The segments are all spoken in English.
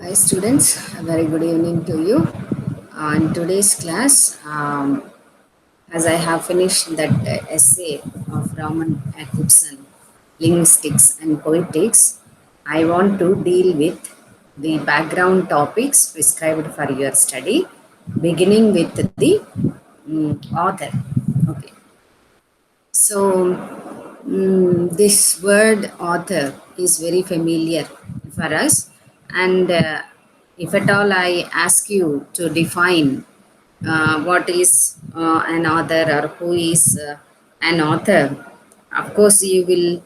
Hi students, a very good evening to you. In today's class, as I have finished that essay of Raman Jakobson, Linguistics and Poetics, I want to deal with the background topics prescribed for your study, beginning with the author. Okay. So, this word author is very familiar for us, and if at all I ask you to define what is an author or who is an author, of course, you will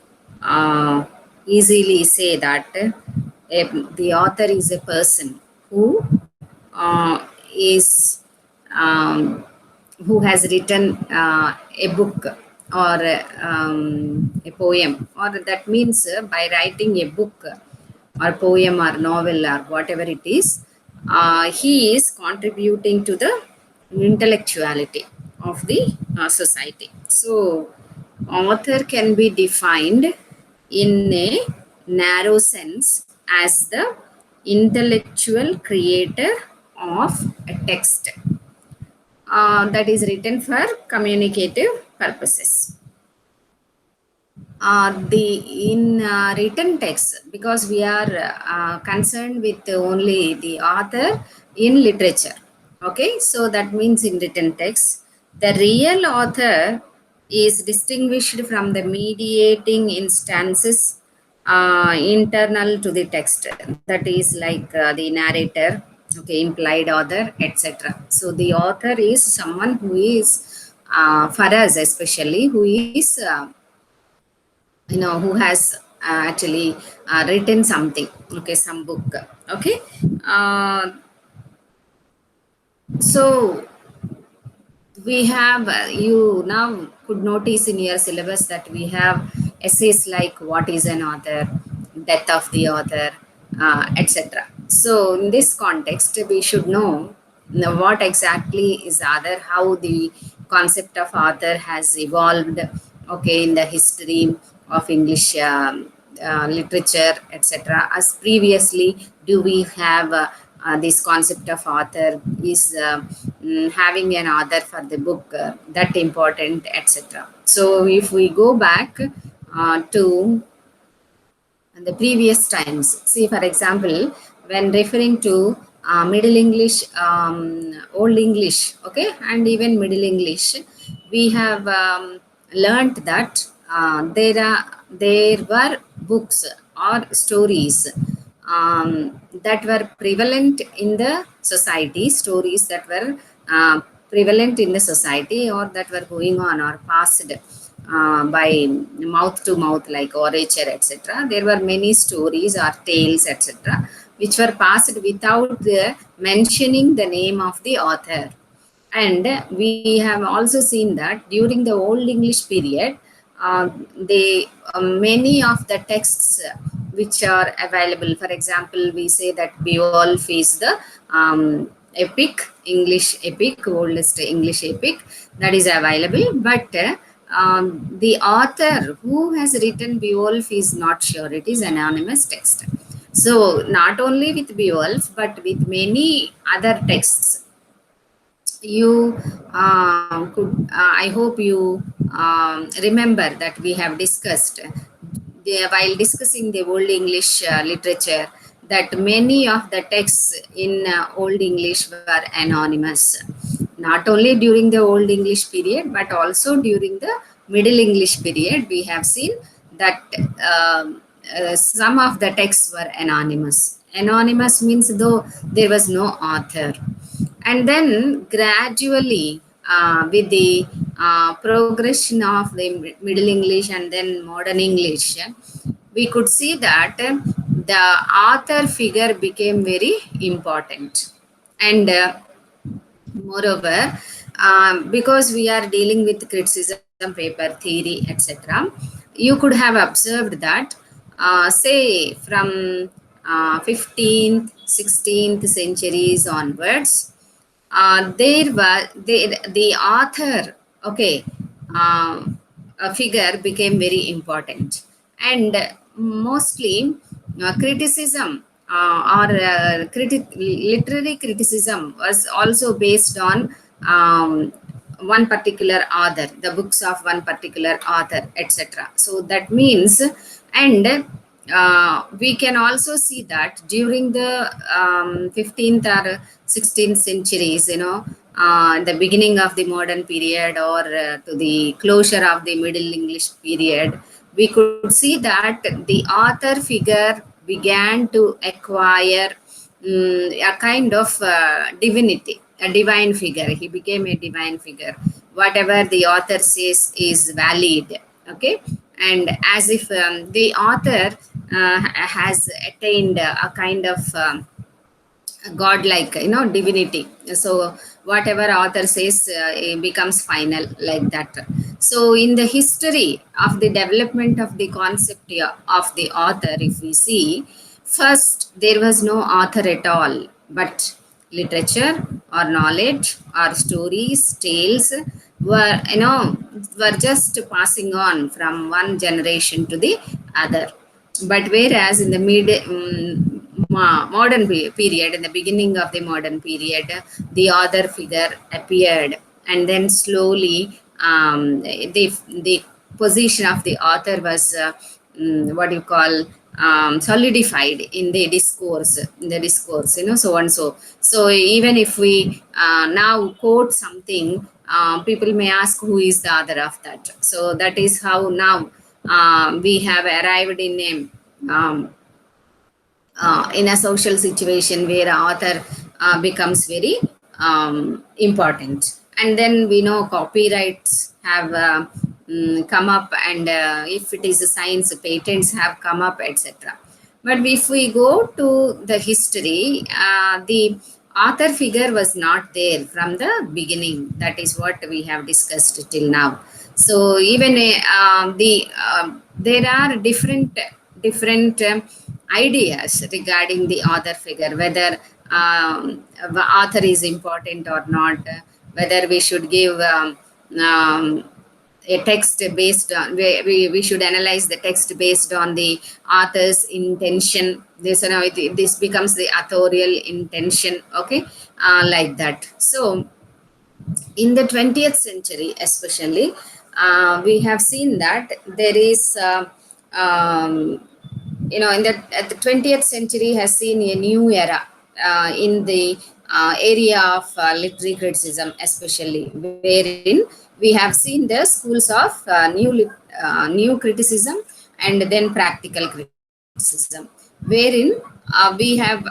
easily say that the author is a person who is um, who has written a book or a poem, or that means by writing a book or poem or novel or whatever it is, he is contributing to the intellectuality of the society. So, author can be defined in a narrow sense as the intellectual creator of a text that is written for communicative purposes. The in written text, because we are concerned with only the author in literature. Okay, so that means in written text, the real author is distinguished from the mediating instances internal to the text. That is like the narrator, okay, implied author, etc. So the author is someone who is, for us especially, who is who has actually written something, okay, some book, okay. So we have you now could notice in your syllabus that we have essays like what is an author, death of the author, etc. So in this context we should know what exactly is author, how the concept of author has evolved, okay, in the history of English literature, etc. As previously, do we have this concept of author is having an author for the book that important, etc. So if we go back to the previous times, see for example, when referring to Middle English, Old English, okay, and even Middle English, we have learnt that there were books or stories that were prevalent in the society, stories that were prevalent in the society or that were going on or passed by mouth to mouth, like orature, etc. There were many stories or tales, etc., which were passed without mentioning the name of the author. And we have also seen that during the Old English period, they many of the texts which are available. For example, we say that Beowulf is the epic, English epic, oldest English epic that is available, but the author who has written Beowulf is not sure. It is anonymous text. So not only with Beowulf, but with many other texts, you I hope you remember that we have discussed while discussing the Old English literature, that many of the texts in Old English were anonymous, not only during the Old English period but also during the Middle English period. We have seen that some of the texts were anonymous. Anonymous means though there was no author. And then gradually, with the progression of the Middle English and then Modern English, we could see that the author figure became very important. And moreover, because we are dealing with criticism paper, theory, etc., you could have observed that, say, from 15th, 16th centuries onwards, the author, okay, uh, a figure became very important. And mostly criticism literary criticism was also based on one particular author, the books of one particular author, etc. So that means, and we can also see that during the 15th or 16th centuries, the beginning of the modern period, or to the closure of the Middle English period, we could see that the author figure began to acquire a kind of divinity, a divine figure. He became a divine figure. Whatever the author says is valid. Okay. And as if the author has attained a kind of godlike, divinity. So whatever author says, it becomes final, like that. So in the history of the development of the concept of the author, if we see, first there was no author at all, but literature or knowledge or stories, tales were, were just passing on from one generation to the other. But whereas in the modern period, in the beginning of the modern period, the author figure appeared, and then slowly the position of the author was what you call solidified in the discourse, so and so. So even if we now quote something, people may ask who is the author of that. So that is how now we have arrived in a social situation where author becomes very important. And then we know copyrights have come up, and if it is a science, patents have come up, etc. But if we go to the history, the author figure was not there from the beginning. That is what we have discussed till now. So even there are different ideas regarding the author figure, whether the author is important or not, whether we should give a text based on, we should analyze the text based on the author's intention. This becomes the authorial intention. Okay. Like that. So in the 20th century especially, we have seen that there is in the at the 20th century has seen a new era in the area of literary criticism, especially wherein we have seen the schools of new criticism and then practical criticism, wherein we have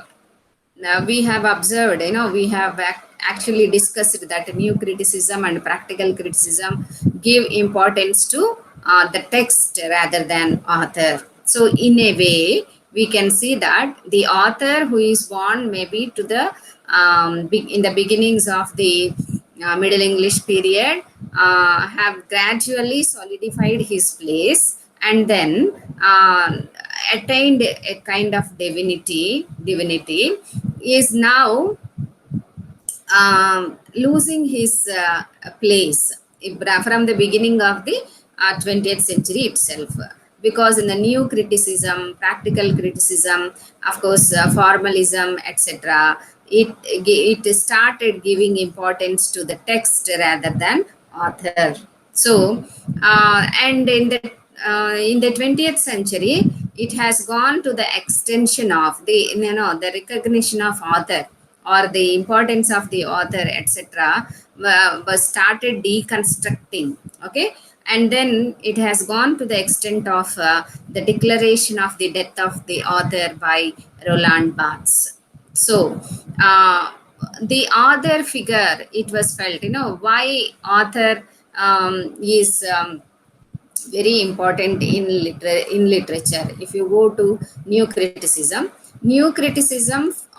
observed, we have actually discussed that new criticism and practical criticism give importance to the text rather than author. So in a way, we can see that the author who is born maybe to the in the beginnings of the Middle English period have gradually solidified his place, and then attained a kind of divinity, is now losing his place from the beginning of the 20th century itself. Because in the new criticism, practical criticism, of course, formalism, etc., it started giving importance to the text rather than author. So, and in the 20th century, it has gone to the extension of the recognition of author, or the importance of the author, etc., was started deconstructing. Okay. And then it has gone to the extent of the declaration of the death of the author by Roland Barthes. So the author figure, it was felt, why author is very important in literature. If you go to new criticism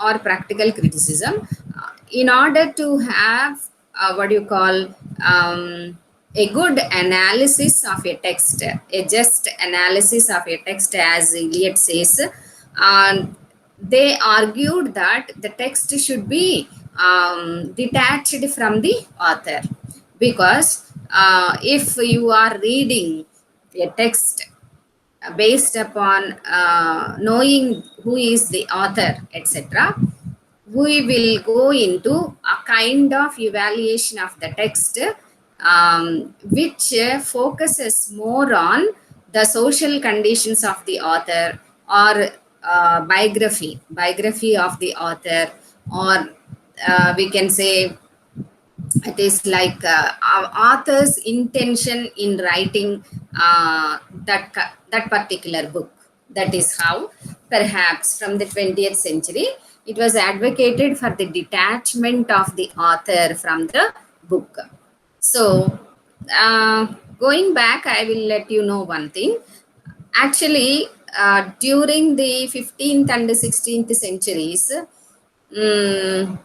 or practical criticism, in order to have what do you call a good analysis of a text, a just analysis of a text, as Eliot says, they argued that the text should be detached from the author. Because if you are reading a text based upon knowing who is the author, etc., we will go into a kind of evaluation of the text, which focuses more on the social conditions of the author, or biography of the author, or we can say it is like our author's intention in writing that particular book. That is how, perhaps from the 20th century, it was advocated for the detachment of the author from the book. So, uh, going back, I will let you know one thing. Actually, during the 15th and 16th centuries, mm,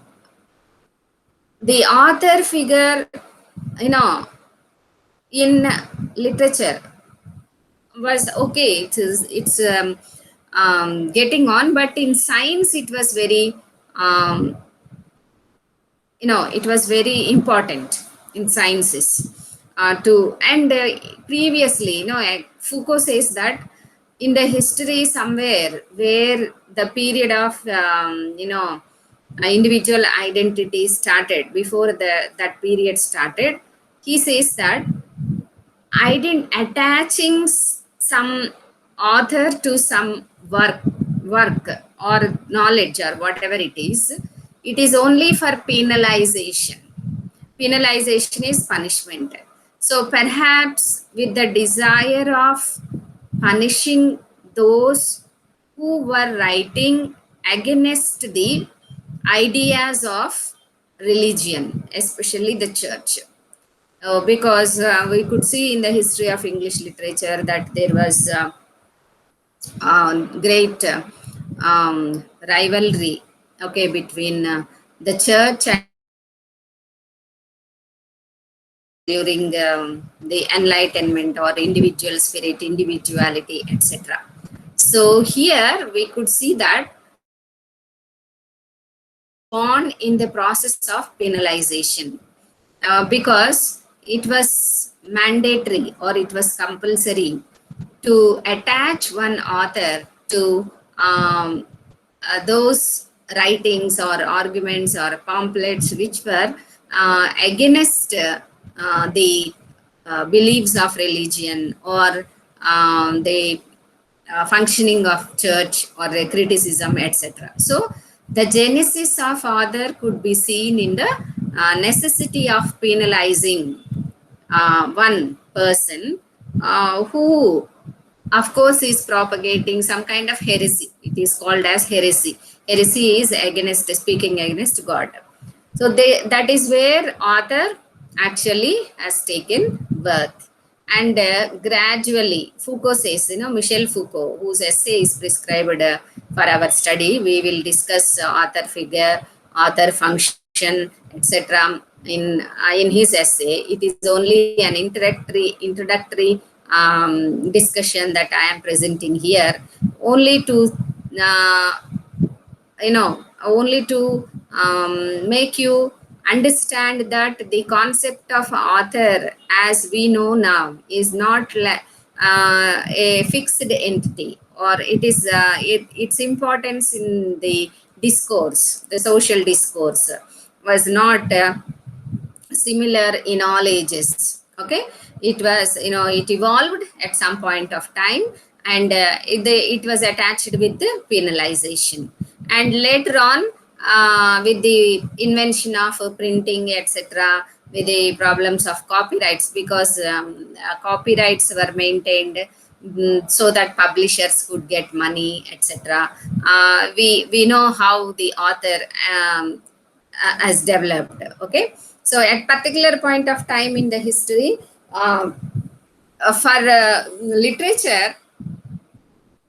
the author figure, you know, in literature was okay. It's getting on, but in science it was very, um, it was very important in sciences, to and previously, Foucault says that in the history somewhere where the period of individual identity started, before that period started, he says that attaching some author to some work or knowledge or whatever it is only for penalization. Penalization is punishment. So perhaps with the desire of punishing those who were writing against the ideas of religion, especially the church. Because we could see in the history of English literature that there was great rivalry, okay, between the church and during the Enlightenment, or individual spirit, individuality, etc. So here we could see that born in the process of penalization, because it was mandatory or it was compulsory to attach one author to those writings or arguments or pamphlets which were against the beliefs of religion, or the functioning of church, or the criticism, etc. So the genesis of author could be seen in the necessity of penalizing one person who, of course, is propagating some kind of heresy. It is called as heresy. Heresy is against, speaking against God. So that is where author actually has taken birth. And gradually, Foucault says, Michel Foucault, whose essay is prescribed for our study, we will discuss author figure, author function, etc. In his essay. It is only an introductory discussion that I am presenting here, only to uh, only to make you understand that the concept of author, as we know now, is not a fixed entity, or it is its importance in the discourse, the social discourse, was not similar in all ages. Okay, it was, it evolved at some point of time, and it was attached with the penalization. And later on, with the invention of printing, etc., with the problems of copyrights, because copyrights were maintained, so that publishers could get money, etc. We know how the author has developed. Okay, so at particular point of time in the history, for literature,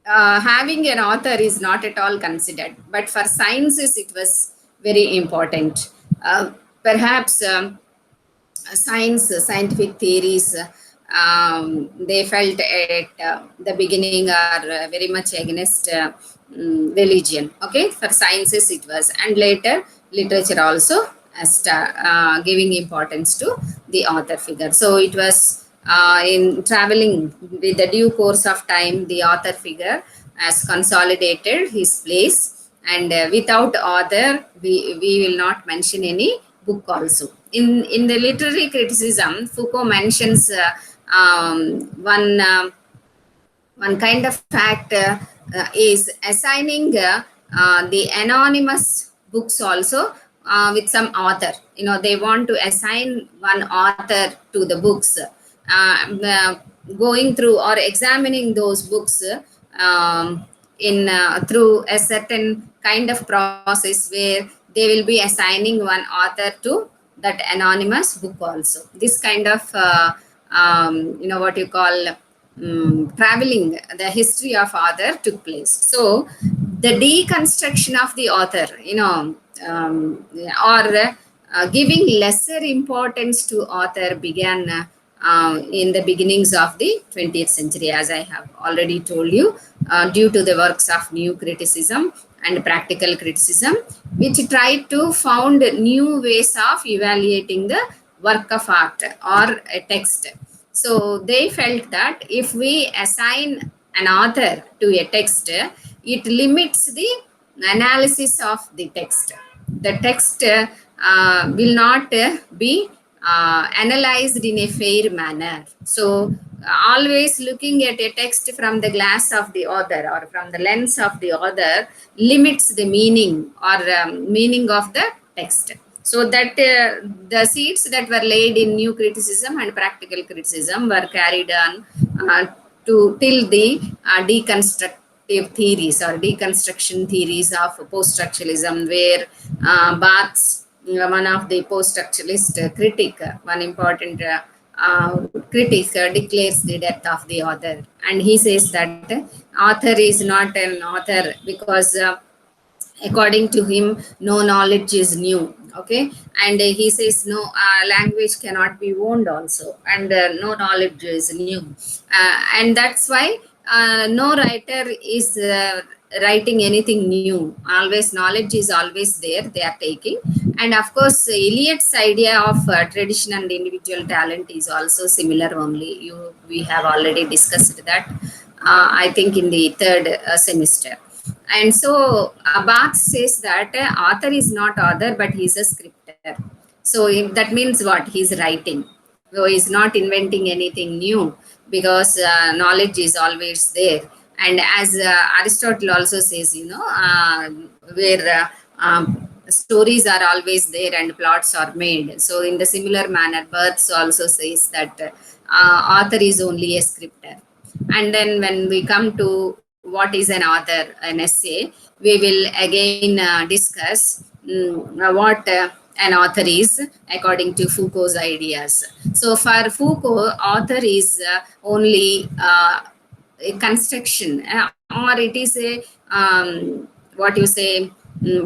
having an author is not at all considered, but for sciences it was very important. Perhaps scientific theories, they felt at the beginning are very much against religion. Okay, for sciences it was, and later literature also giving importance to the author figure. So it was in traveling with the due course of time, the author figure has consolidated his place, and without author, we will not mention any book also. In the literary criticism, Foucault mentions one kind of fact is assigning the anonymous books also with some author. They want to assign one author to the books. Going through or examining those books in through a certain kind of process where they will be assigning one author to that anonymous book also. This kind of what you call traveling the history of author took place. So the deconstruction of the author, or giving lesser importance to author began in the beginnings of the 20th century, as I have already told you, due to the works of new criticism and practical criticism, which tried to found new ways of evaluating the work of art or a text. So they felt that if we assign an author to a text, it limits the analysis of the text. The text will not be analyzed in a fair manner. So always looking at a text from the glass of the author or from the lens of the author limits the meaning or meaning of the text. So that the seeds that were laid in new criticism and practical criticism were carried on to till the deconstructive theories or deconstruction theories of post-structuralism, where Barthes, one of the post-structuralist critic, one important critic, declares the death of the author, and he says that author is not an author because according to him no knowledge is new. Okay, and he says no language cannot be owned also, and no knowledge is new, and that's why no writer is writing anything new. Always knowledge is always there, they are taking. And of course Eliot's idea of tradition and individual talent is also similar only. We have already discussed that, I think in the third semester. And so Barthes says that author is not author, but he's a scripter. So that means what? He's writing. So he's not inventing anything new because knowledge is always there. And as Aristotle also says, where stories are always there and plots are made. So in the similar manner, Barthes also says that author is only a scripter. And then when we come to what is an author, an essay, we will again discuss what an author is according to Foucault's ideas. So for Foucault, author is only a construction, or it is a what you say,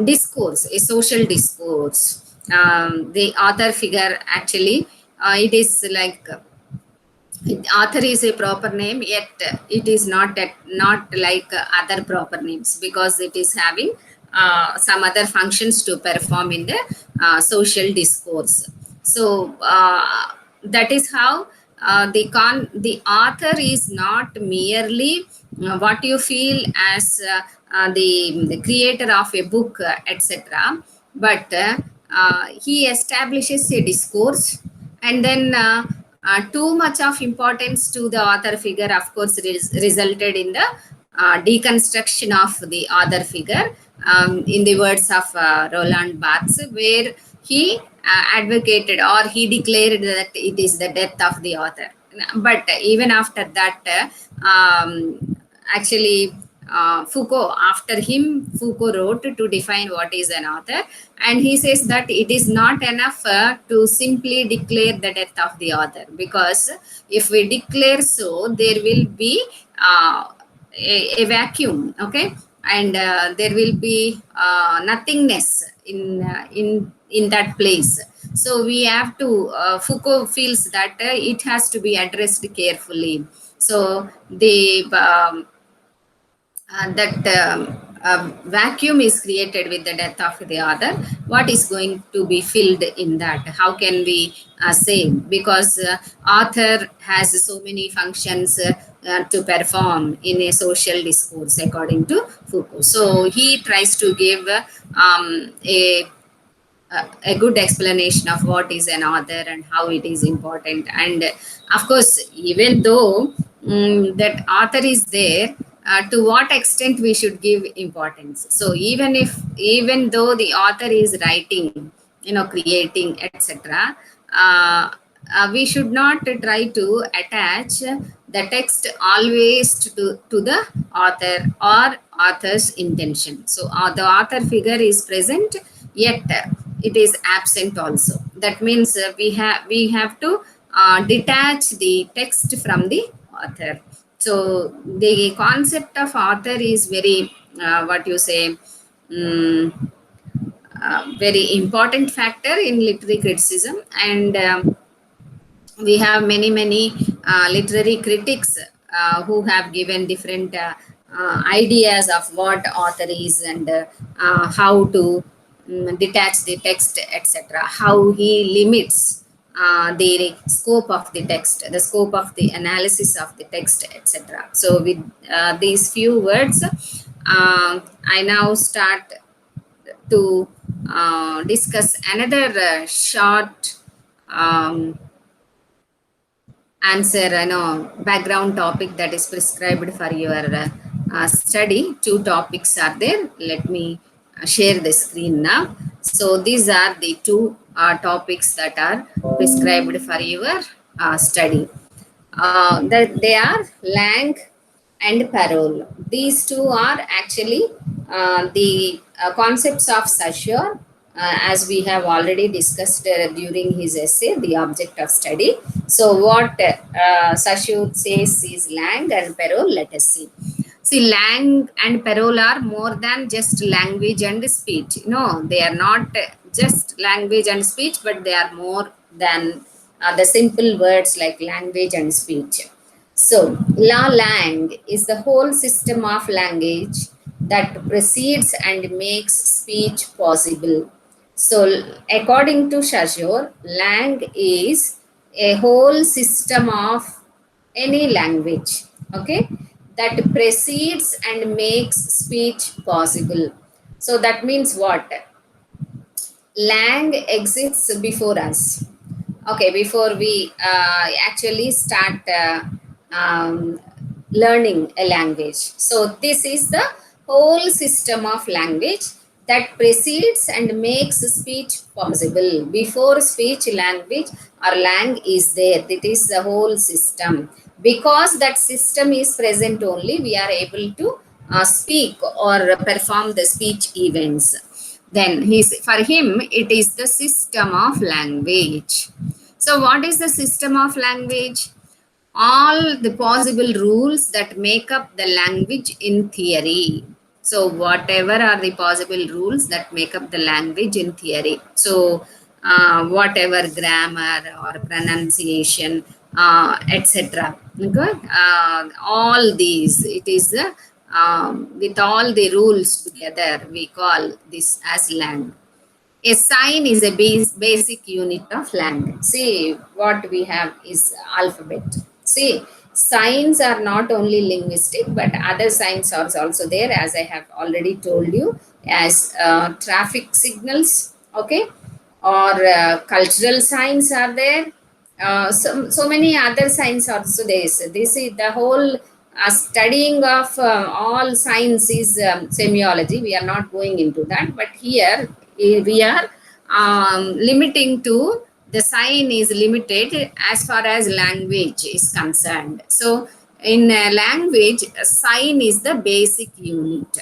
discourse, a social discourse. The author figure actually, it is like author is a proper name, yet it is not like other proper names, because it is having some other functions to perform in the social discourse. So that is how the author is not merely what you feel as the creator of a book, etc., but he establishes a discourse. And then too much of importance to the author figure, of course, resulted in the deconstruction of the author figure, in the words of Roland Barthes, where he advocated or he declared that it is the death of the author. But even after that, actually, Foucault wrote to define what is an author, and he says that it is not enough to simply declare the death of the author, because if we declare so, there will be a vacuum, okay, and there will be nothingness in that place. So we have to. Foucault feels that it has to be addressed carefully. So the that a vacuum is created with the death of the author, what is going to be filled in that? How can we say? Because author has so many functions to perform in a social discourse, according to Foucault. So he tries to give a good explanation of what is an author and how it is important. And of course, even though that author is there, to what extent we should give importance. So even though the author is writing, creating, etc., we should not try to attach the text always to the author or author's intention. So the author figure is present, yet it is absent also. That means we have to detach the text from the author. So the concept of author is very what you say, um, very important factor in literary criticism. And we have many literary critics who have given different ideas of what author is, and how to detach the text, etc., how he limits the scope of the text, the scope of the analysis of the text, etc. So with these few words, I now start to discuss another short um, answer, background topic that is prescribed for your study. Two topics are there. Let me share the screen now. So these are the two topics that are prescribed for your study. That they are Lang and Parole. These two are actually the concepts of Saussure, as we have already discussed during his essay, The Object of Study. So, what Saussure says is Lang and Parole. Let us see. See, Lang and Parole are more than just language and speech. No, they are not just language and speech, but they are more than the simple words like language and speech. So, La Langue is the whole system of language that precedes and makes speech possible. So, according to Saussure, Langue is a whole system of any language, okay, that precedes and makes speech possible. So, that means what? Lang exists before us. Okay, before we actually start learning a language. So this is the whole system of language that precedes and makes speech possible. Before speech, language or lang is there. It is the whole system. Because that system is present only, we are able to speak or perform the speech events. Then for him, it is the system of language. So what is the system of language? All the possible rules that make up the language in theory. So whatever are the possible rules that make up the language in theory. So whatever grammar or pronunciation, etc. Okay? All these, it is with all the rules together, we call this as language. A sign is a basic unit of language. See, what we have is alphabet. See, signs are not only linguistic, but other signs are also there, as I have already told you, as traffic signals, okay, or cultural signs are there. So many other signs also there is. This is the whole studying of all science is semiology. We are not going into that, but here we are limiting to the sign is limited as far as language is concerned. So in language, a sign is the basic unit.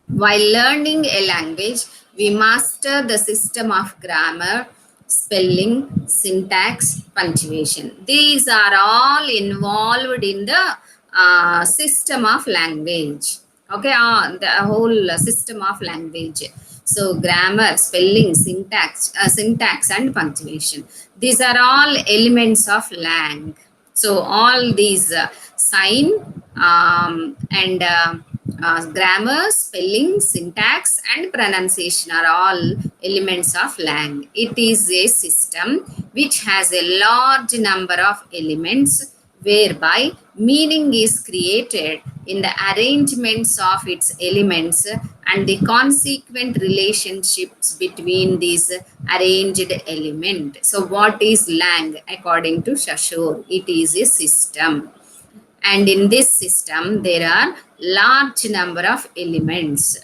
While learning a language, we master the system of grammar, spelling, syntax, punctuation. These are all involved in the system of language. Okay, the whole system of language. So grammar, spelling, syntax, and punctuation. These are all elements of lang. So all these sign and Grammar, spelling, syntax, and pronunciation are all elements of lang. It is a system which has a large number of elements whereby meaning is created in the arrangements of its elements and the consequent relationships between these arranged elements. So, what is lang according to Shashore? It is a system, and in this system there are large number of elements,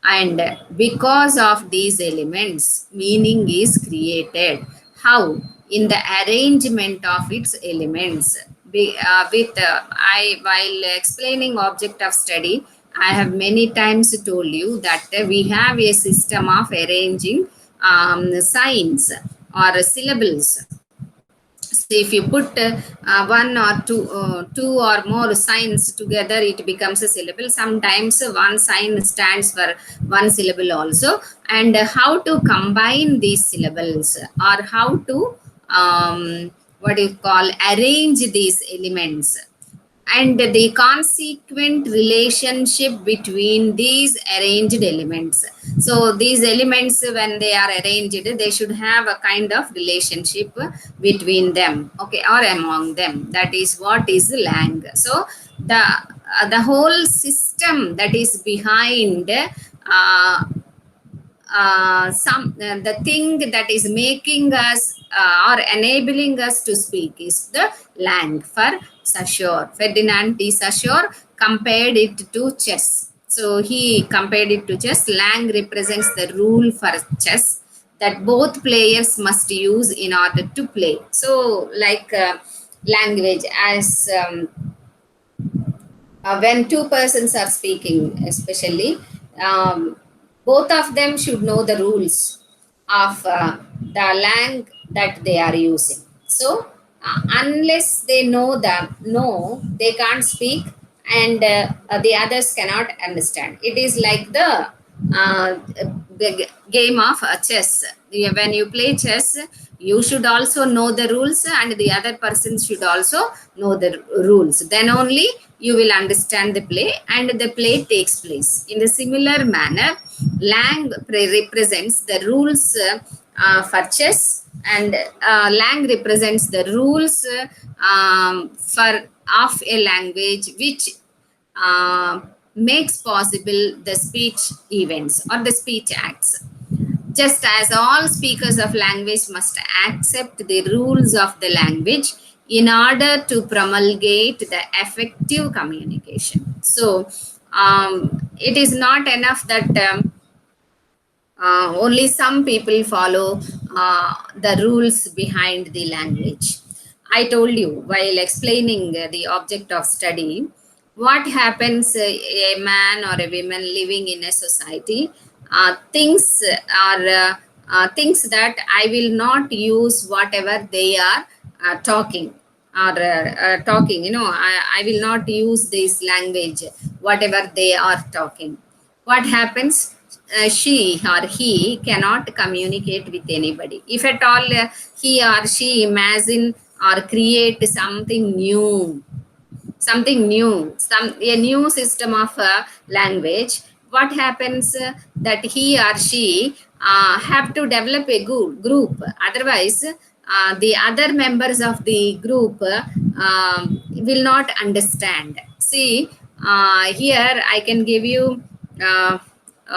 and because of these elements meaning is created. How? In the arrangement of its elements. With I while explaining object of study, I have many times told you that we have a system of arranging signs or syllables. So if you put one or two or more signs together, it becomes a syllable. Sometimes one sign stands for one syllable also. And how to combine these syllables, or how to what do you call, arrange these elements, and the consequent relationship between these arranged elements. So these elements, when they are arranged, they should have a kind of relationship between them, okay, or among them. That is what is lang. So the whole system that is behind the thing that is making us or enabling us to speak is the lang. For Saussure, Ferdinand de Saussure compared it to chess. So he compared it to chess. Lang represents the rule for chess that both players must use in order to play. So, like language, as when two persons are speaking, especially, um, both of them should know the rules of the lang that they are using. So, unless they know them, no, they can't speak, and the others cannot understand. It is like the game of chess. When you play chess, you should also know the rules, and the other person should also know the rules. Then only you will understand the play, and the play takes place. In the similar manner, lang represents the rules for chess, and lang represents the rules for of a language which uh, makes possible the speech events or the speech acts. Just as all speakers of language must accept the rules of the language in order to promulgate the effective communication. So, it is not enough that only some people follow the rules behind the language. I told you while explaining the object of study, what happens, a man or a woman living in a society thinks are things that I will not use whatever they are talking or talking. I will not use this language, whatever they are talking. What happens? She or he cannot communicate with anybody. If at all he or she imagine or create something new, a new system of language, what happens, that he or she have to develop a group. Otherwise, the other members of the group will not understand. See, here I can give you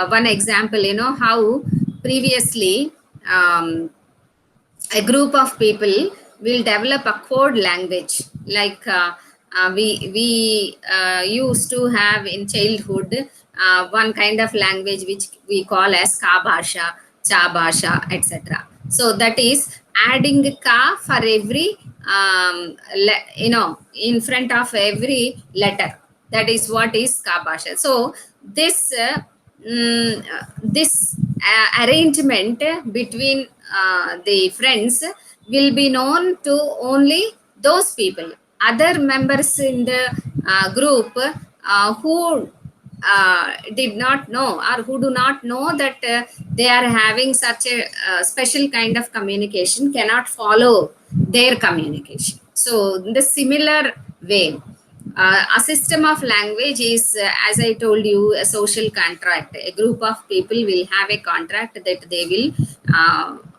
one example. You know how previously a group of people will develop a code language, like we used to have in childhood one kind of language which we call as ka bhasha, cha bhasha, etc. So that is adding ka for every in front of every letter. That is what is ka bhasha. So this arrangement between the friends will be known to only those people. Other members in the group who did not know, or who do not know that they are having such a special kind of communication, cannot follow their communication. So, in the similar way, A system of language is, as I told you, a social contract. A group of people will have a contract that they will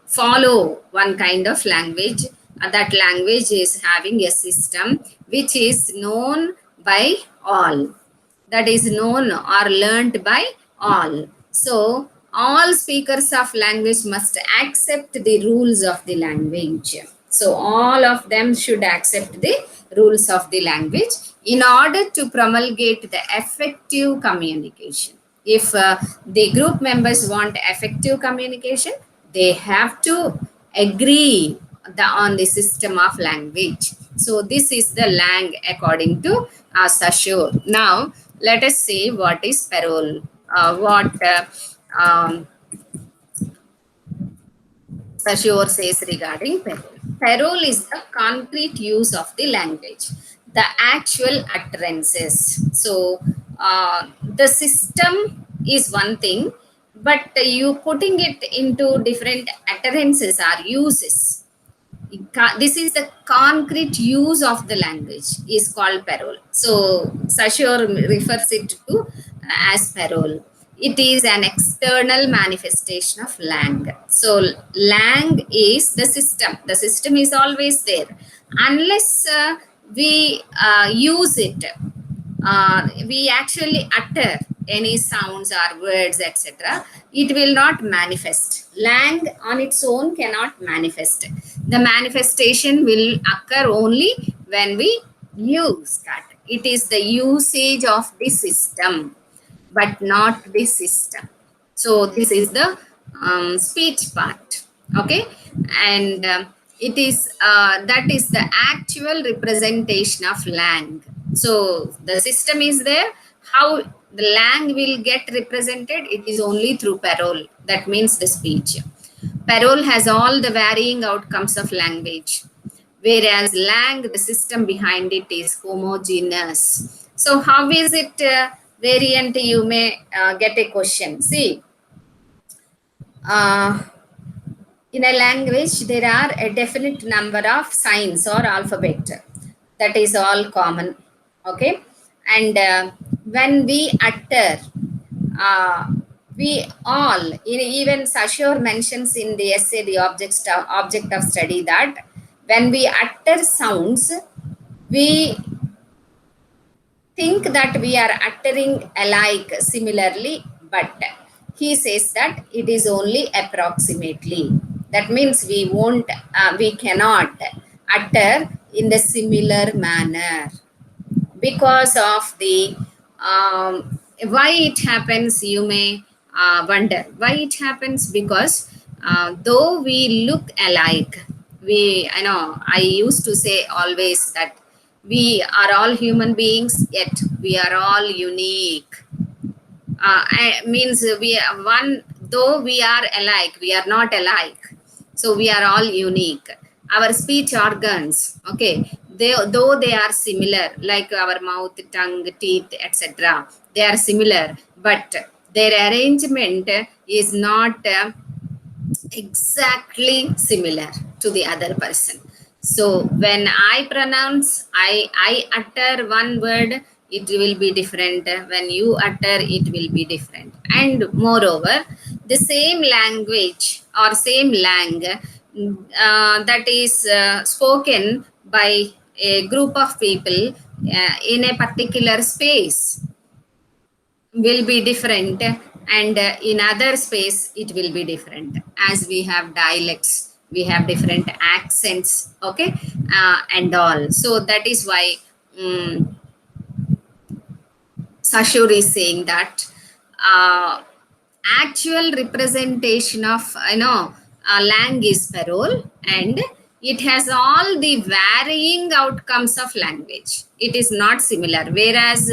follow one kind of language. That language is having a system which is known by all, that is known or learnt by all. So, all speakers of language must accept the rules of the language. So, all of them should accept the rules of the language in order to promulgate the effective communication. If the group members want effective communication, they have to agree on the system of language. So this is the lang according to Saussure. Now let us see what is parole. What Saussure says regarding parole. Parole is the concrete use of the language, the actual utterances. So the system is one thing, but you putting it into different utterances or uses. This is the concrete use of the language is called parole. So Saussure refers it to as parole. It is an external manifestation of lang. So lang is the system. The system is always there unless we use it. We actually utter any sounds or words, etc., it will not manifest. Lang on its own cannot manifest. The manifestation will occur only when we use that. It is the usage of the system, but not the system. So this is the speech part. Okay, and it is that is the actual representation of lang. So the system is there. How the lang will get represented? It is only through parole. That means the speech. Parole has all the varying outcomes of language, whereas lang, the system behind it is homogeneous. So how is it variant? You may get a question. See, in a language, there are a definite number of signs or alphabet. That is all common. Okay. And when we utter, we all, even Saussure mentions in the essay, the object of study, that when we utter sounds, we think that we are uttering alike similarly, but he says that it is only approximately. That means we cannot utter in the similar manner because of the why it happens. You may wonder why it happens, because though we look alike, I know I used to say always that we are all human beings, yet we are all unique. Means we are one, though we are alike, we are not alike. So we are all unique. Our speech organs, okay, though they are similar, like our mouth, tongue, teeth, etc., they are similar, but their arrangement is not exactly similar to the other person. So when I pronounce, I utter one word, it will be different. When you utter, it will be different. And moreover, the same language or same lang that is spoken by a group of people in a particular space will be different, and in other space it will be different. As we have dialects, we have different accents, okay, and all. So that is why Saussure is saying that actual representation of lang is parole, and it has all the varying outcomes of language. It is not similar, whereas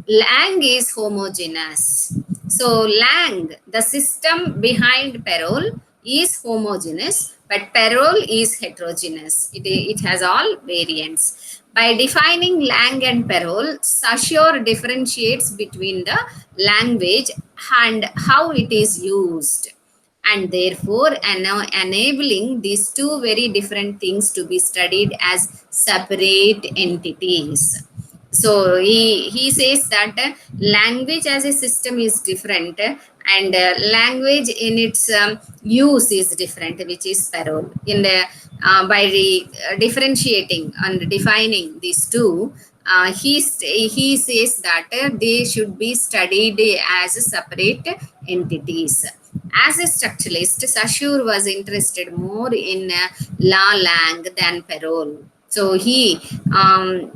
lang is homogeneous. So lang, the system behind parole, is homogeneous, but parole is heterogeneous. It has all variants. By defining lang and parole, Saussure differentiates between the language and how it is used, and therefore enabling these two very different things to be studied as separate entities. So he says that language as a system is different, and language in its use is different, which is parole. In the by differentiating and defining these two, he says that they should be studied as separate entities. As a structuralist, Saussure was interested more in La Langue than Parole. So he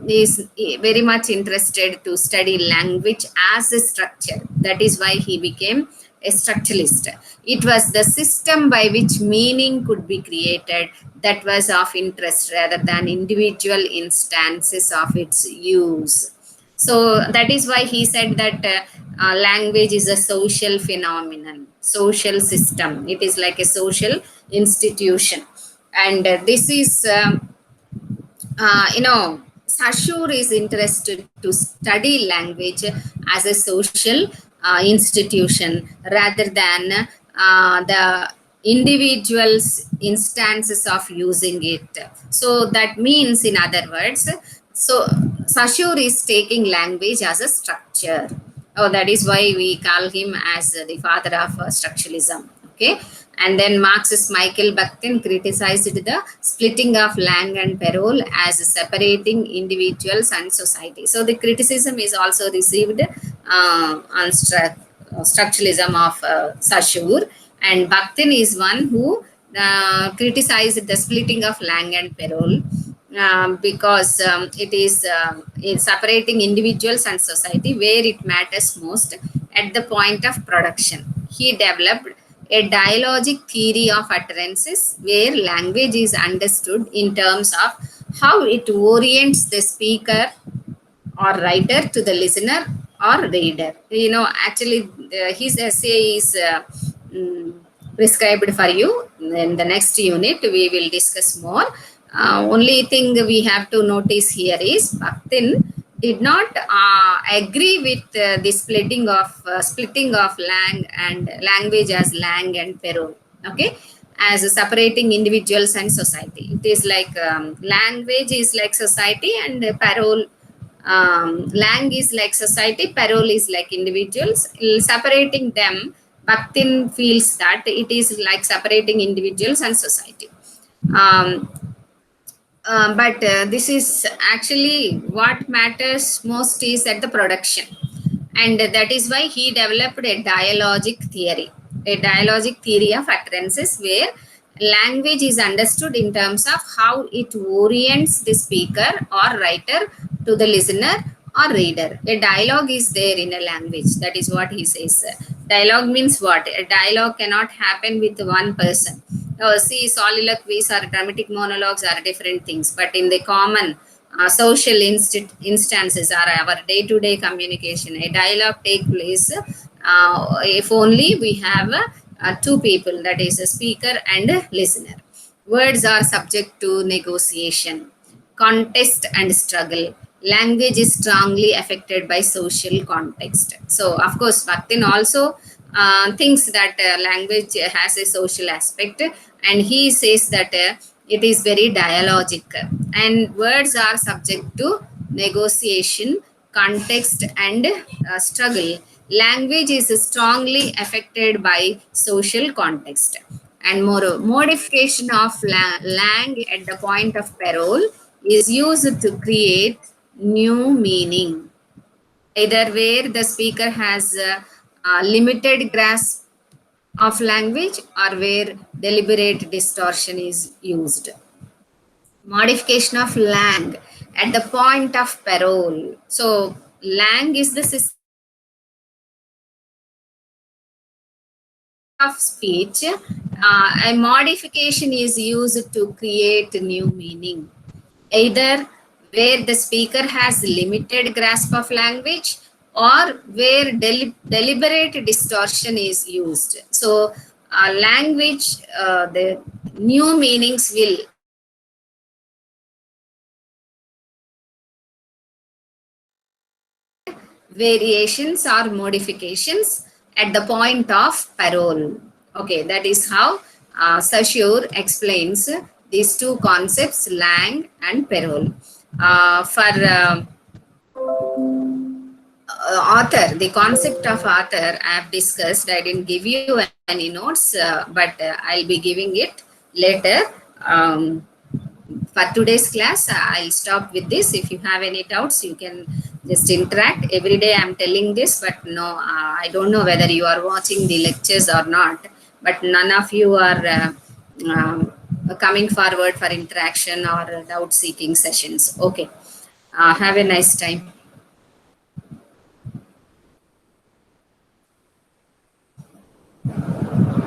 is very much interested to study language as a structure. That is why he became a structuralist. It was the system by which meaning could be created that was of interest rather than individual instances of its use. So that is why he said that language is a social phenomenon, social system. It is like a social institution. And this is Saussure is interested to study language as a social institution rather than the individual's instances of using it. So that means, in other words, so Saussure is taking language as a structure. Oh, that is why we call him as the father of structuralism. Okay. And then Marxist Michael Bakhtin criticized the splitting of Lang and Parole as separating individuals and society. So the criticism is also received on structuralism of Saussure. And Bakhtin is one who criticized the splitting of Lang and Parole because it's separating individuals and society where it matters most at the point of production. He developed a dialogic theory of utterances where language is understood in terms of how it orients the speaker or writer to the listener or reader. Actually, his essay is mm, prescribed for you. In the next unit, we will discuss more. Only thing we have to notice here is Bakhtin did not agree with the splitting of language as Lang and Perot. Okay, as separating individuals and society. It is like language is like society, and parole Lang is like society, parole is like individuals. Separating them, Bakhtin feels that it is like separating individuals and society. Um, but this is actually what matters most is at the production. And that is why he developed a dialogic theory of utterances where language is understood in terms of how it orients the speaker or writer to the listener or reader. A dialogue is there in a language. That is what he says. Dialogue means what? A dialogue cannot happen with one person. See, soliloquies or dramatic monologues are different things, but in the common social instances are our day-to-day communication. A dialogue take place if only we have two people, that is a speaker and a listener. Words are subject to negotiation, contest and struggle. Language is strongly affected by social context. So, of course, Bakhtin also thinks that language has a social aspect, and he says that it is very dialogic, and words are subject to negotiation, context, and struggle. Language is strongly affected by social context. And moreover, modification of lang at the point of parole is used to create new meaning, either where the speaker has limited grasp of language or where deliberate distortion is used. Modification of lang at the point of parole. So, lang is the system of speech. A modification is used to create new meaning, either where the speaker has limited grasp of language or where deliberate distortion is used. So, language, the new meanings will variations or modifications at the point of parole. Okay, that is how Saussure explains these two concepts, lang and parole. For Author, the concept of author I have discussed. I didn't give you any notes, but I'll be giving it later. um, for today's class, I'll stop with this. If you have any doubts, you can just interact. Every day I'm telling this, but no, I don't know whether you are watching the lectures or not, but none of you are um, coming forward for interaction or doubt seeking sessions. Okay. Have a nice time.